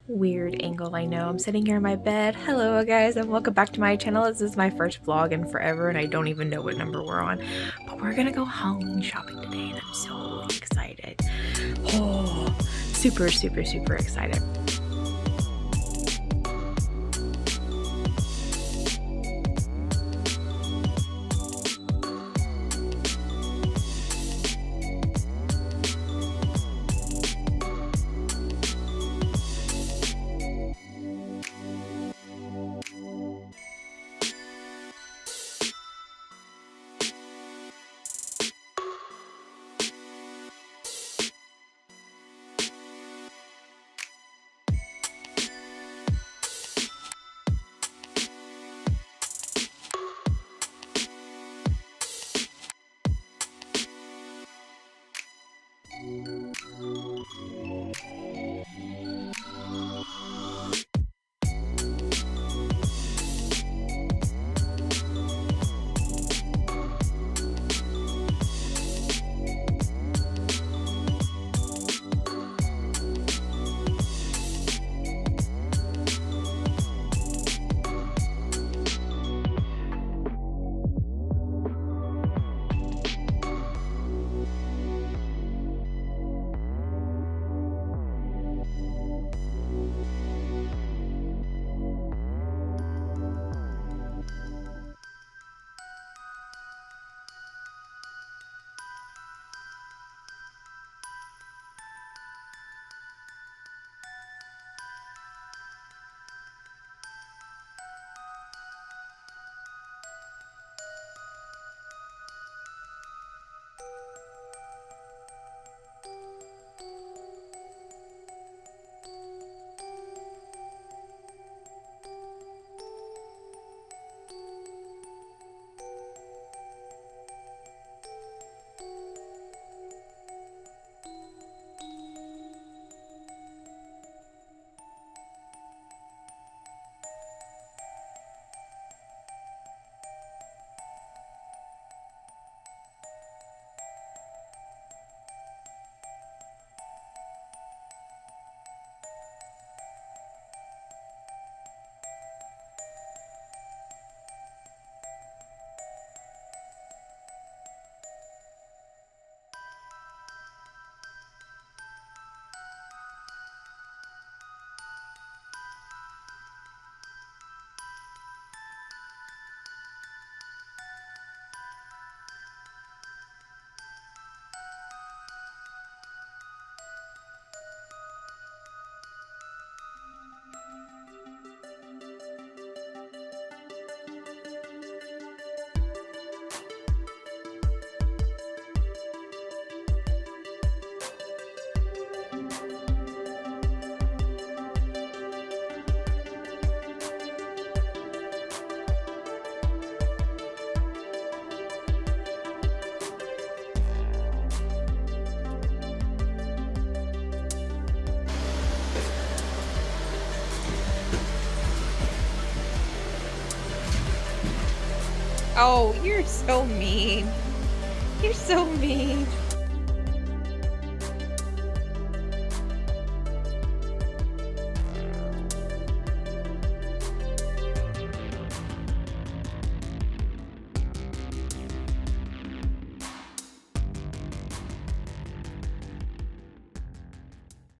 Weird angle, I know. I'm sitting here in my bed. Hello guys and welcome back to my channel. This is my first vlog in forever and I don't even know what number we're on. But we're gonna go Halloween shopping today and I'm so excited. Oh, super excited. Oh, you're so mean. You're so mean.